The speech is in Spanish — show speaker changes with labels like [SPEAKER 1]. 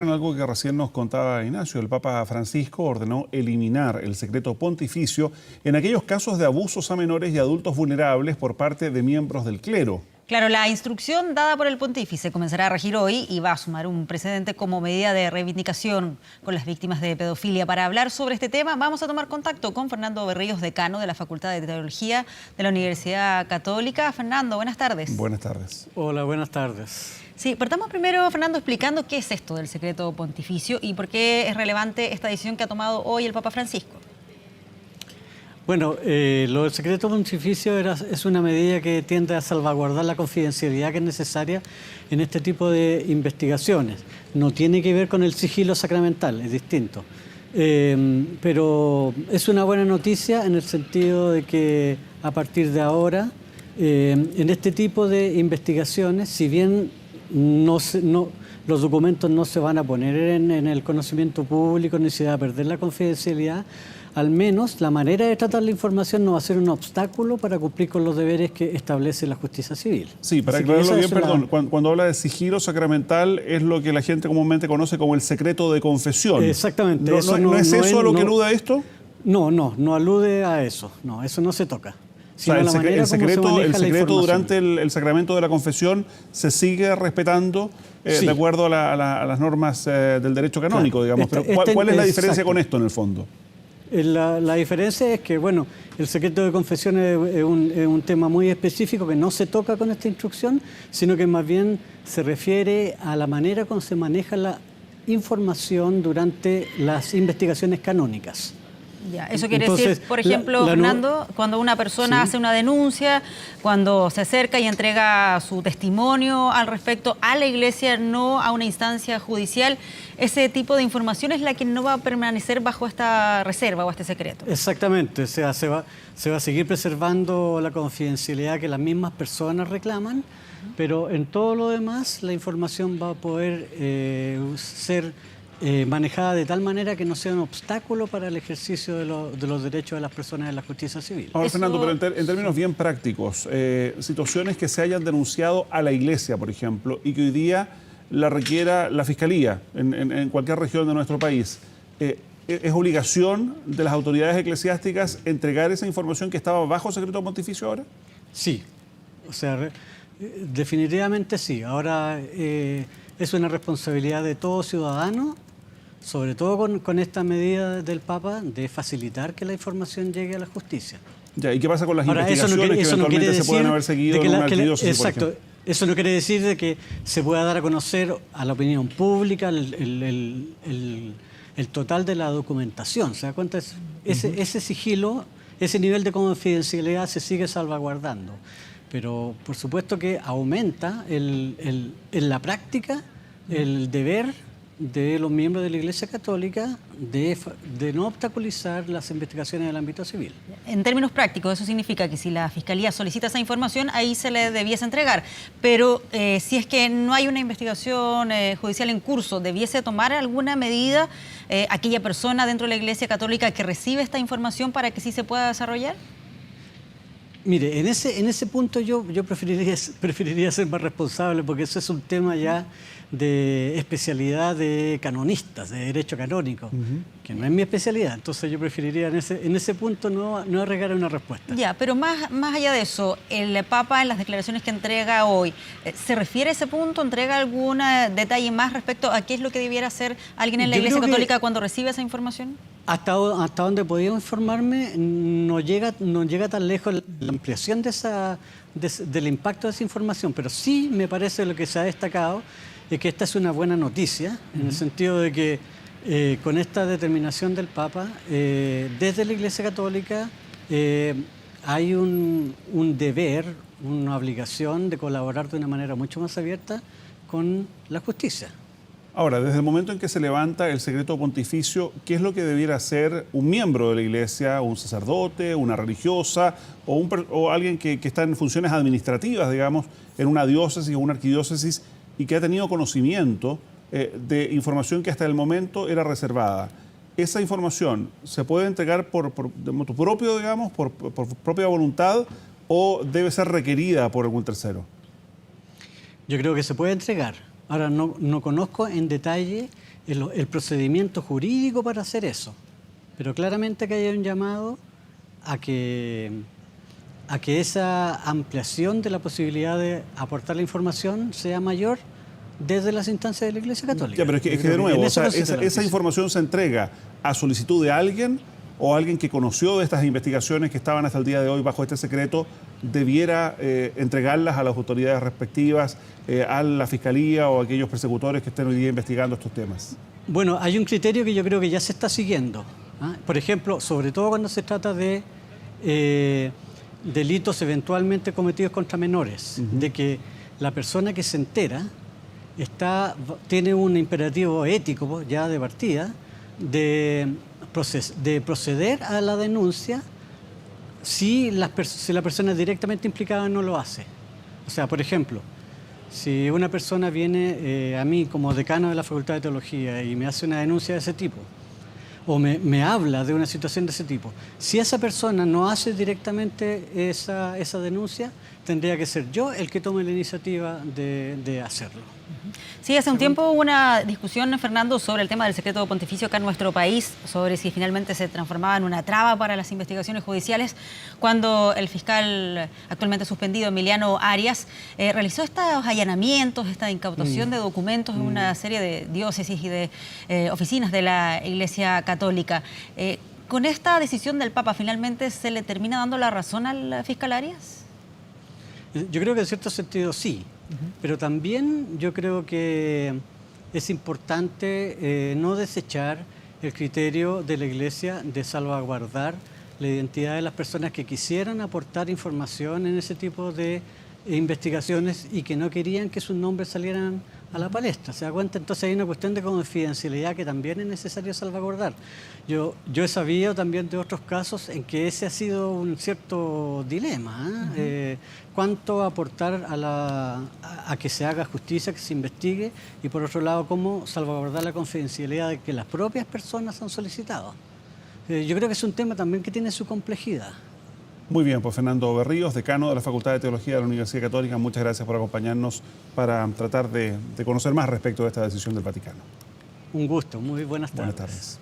[SPEAKER 1] Algo que recién nos contaba Ignacio, el Papa Francisco ordenó eliminar el secreto pontificio en aquellos casos de abusos a menores y adultos vulnerables por parte de miembros del clero.
[SPEAKER 2] Claro, la instrucción dada por el pontífice comenzará a regir hoy y va a sumar un precedente como medida de reivindicación con las víctimas de pedofilia. Para hablar sobre este tema vamos a tomar contacto con Fernando Berríos, decano de la Facultad de Teología de la Universidad Católica. Fernando, buenas tardes.
[SPEAKER 1] Buenas tardes.
[SPEAKER 3] Hola, buenas tardes.
[SPEAKER 2] Sí, partamos primero, Fernando, explicando qué es esto del secreto pontificio y por qué es relevante esta decisión que ha tomado hoy el Papa Francisco.
[SPEAKER 3] Bueno, lo del secreto pontificio es una medida que tiende a salvaguardar la confidencialidad que es necesaria en este tipo de investigaciones. No tiene que ver con el sigilo sacramental, es distinto. Pero es una buena noticia en el sentido de que a partir de ahora, en este tipo de investigaciones, si bien los documentos no se van a poner en el conocimiento público ni se va a perder la confidencialidad, al menos la manera de tratar la información no va a ser un obstáculo para cumplir con los deberes que establece la justicia civil.
[SPEAKER 1] Sí, para aclararlo bien, perdón, cuando habla de sigilo sacramental es lo que la gente comúnmente conoce como el secreto de confesión.
[SPEAKER 3] Exactamente.
[SPEAKER 1] ¿No es eso a lo que alude a esto?
[SPEAKER 3] No alude a eso. No, eso no se toca.
[SPEAKER 1] O sea, el secreto durante el sacramento de la confesión se sigue respetando sí, de acuerdo a las normas del derecho canónico, claro, digamos. Pero ¿cuál es la diferencia con esto en el fondo?
[SPEAKER 3] La diferencia es que, bueno, el secreto de confesión es un tema muy específico que no se toca con esta instrucción, sino que más bien se refiere a la manera como se maneja la información durante las investigaciones canónicas.
[SPEAKER 2] Ya, eso quiere decir, por ejemplo, Fernando, cuando una persona hace una denuncia, cuando se acerca y entrega su testimonio al respecto a la Iglesia, no a una instancia judicial, ese tipo de información es la que no va a permanecer bajo esta reserva o este secreto.
[SPEAKER 3] Exactamente, o sea, se va a seguir preservando la confidencialidad que las mismas personas reclaman, pero en todo lo demás la información va a poder ser manejada de tal manera que no sea un obstáculo para el ejercicio de los derechos de las personas en la justicia civil.
[SPEAKER 1] Ahora, Fernando, pero en términos bien prácticos, situaciones que se hayan denunciado a la Iglesia, por ejemplo, y que hoy día la requiera la Fiscalía en cualquier región de nuestro país, ¿es obligación de las autoridades eclesiásticas entregar esa información que estaba bajo secreto pontificio ahora?
[SPEAKER 3] Sí, o sea, definitivamente sí. Ahora es una responsabilidad de todo ciudadano, sobre todo con esta medida del Papa, de facilitar que la información llegue a la justicia.
[SPEAKER 1] Ya, ¿y qué pasa con las investigaciones que eventualmente se pueden haber seguido en una arquidiócesis,
[SPEAKER 3] exacto, por ejemplo? Eso no quiere decir de que se pueda dar a conocer a la opinión pública el total de la documentación. ¿Se da cuenta? Ese sigilo, ese nivel de confidencialidad se sigue salvaguardando. Pero por supuesto que aumenta en la práctica el deber de los miembros de la Iglesia Católica de no obstaculizar las investigaciones en el ámbito civil.
[SPEAKER 2] En términos prácticos, eso significa que si la Fiscalía solicita esa información, ahí se le debiese entregar. Pero si es que no hay una investigación judicial en curso, ¿debiese tomar alguna medida aquella persona dentro de la Iglesia Católica que recibe esta información para que sí se pueda desarrollar?
[SPEAKER 3] Mire, en ese punto yo preferiría ser más responsable, porque eso es un tema ya de especialidad de canonistas, de derecho canónico, que no es mi especialidad. Entonces yo preferiría en ese punto no arriesgar una respuesta.
[SPEAKER 2] Ya, pero más allá de eso, el Papa en las declaraciones que entrega hoy, ¿se refiere a ese punto? ¿Entrega algún detalle más respecto a qué es lo que debiera hacer alguien en la Iglesia Católica cuando recibe esa información?
[SPEAKER 3] Hasta donde he podido informarme, no llega tan lejos la ampliación del impacto de esa información, pero sí me parece lo que se ha destacado es que esta es una buena noticia, en el sentido de que con esta determinación del Papa, desde la Iglesia Católica hay un deber, una obligación de colaborar de una manera mucho más abierta con la justicia.
[SPEAKER 1] Ahora, desde el momento en que se levanta el secreto pontificio, ¿qué es lo que debiera hacer un miembro de la Iglesia, un sacerdote, una religiosa o alguien que está en funciones administrativas, digamos, en una diócesis o una arquidiócesis y que ha tenido conocimiento de información que hasta el momento era reservada? ¿Esa información se puede entregar por motu propio, digamos, por propia voluntad o debe ser requerida por algún tercero?
[SPEAKER 3] Yo creo que se puede entregar. Ahora, no conozco en detalle el procedimiento jurídico para hacer eso. Pero claramente que haya un llamado a que esa ampliación de la posibilidad de aportar la información sea mayor desde las instancias de la Iglesia Católica.
[SPEAKER 1] Ya, pero es que de nuevo, o sea, esa información se entrega a solicitud de alguien o alguien que conoció de estas investigaciones que estaban hasta el día de hoy bajo este secreto, debiera entregarlas a las autoridades respectivas, a la Fiscalía o a aquellos persecutores que estén hoy día investigando estos temas.
[SPEAKER 3] Bueno, hay un criterio que yo creo que ya se está siguiendo. Por ejemplo, sobre todo cuando se trata de delitos eventualmente cometidos contra menores, de que la persona que se entera tiene un imperativo ético ya de partida de proceder a la denuncia si la persona directamente implicada no lo hace. O sea, por ejemplo, si una persona viene a mí como decano de la Facultad de Teología y me hace una denuncia de ese tipo, o me habla de una situación de ese tipo, si esa persona no hace directamente esa denuncia, tendría que ser yo el que tome la iniciativa de hacerlo.
[SPEAKER 2] Sí, hace un tiempo hubo una discusión, Fernando, sobre el tema del secreto pontificio acá en nuestro país, sobre si finalmente se transformaba en una traba para las investigaciones judiciales, cuando el fiscal actualmente suspendido, Emiliano Arias, realizó estos allanamientos, esta incautación de documentos en una serie de diócesis y de oficinas de la Iglesia Católica. ¿Con esta decisión del Papa finalmente se le termina dando la razón al fiscal Arias?
[SPEAKER 3] Yo creo que en cierto sentido sí. Pero también yo creo que es importante no desechar el criterio de la Iglesia de salvaguardar la identidad de las personas que quisieran aportar información en ese tipo de investigaciones y que no querían que sus nombres salieran a la palestra. ¿Se da cuenta? Entonces hay una cuestión de confidencialidad que también es necesario salvaguardar. Yo he sabido también de otros casos en que ese ha sido un cierto dilema. ¿Cuánto aportar a que se haga justicia, que se investigue? Y por otro lado, ¿cómo salvaguardar la confidencialidad de que las propias personas han solicitado? Yo creo que es un tema también que tiene su complejidad.
[SPEAKER 1] Muy bien, pues Fernando Berríos, decano de la Facultad de Teología de la Universidad Católica, muchas gracias por acompañarnos para tratar de conocer más respecto de esta decisión del Vaticano.
[SPEAKER 3] Un gusto, muy buenas tardes.
[SPEAKER 1] Buenas tardes.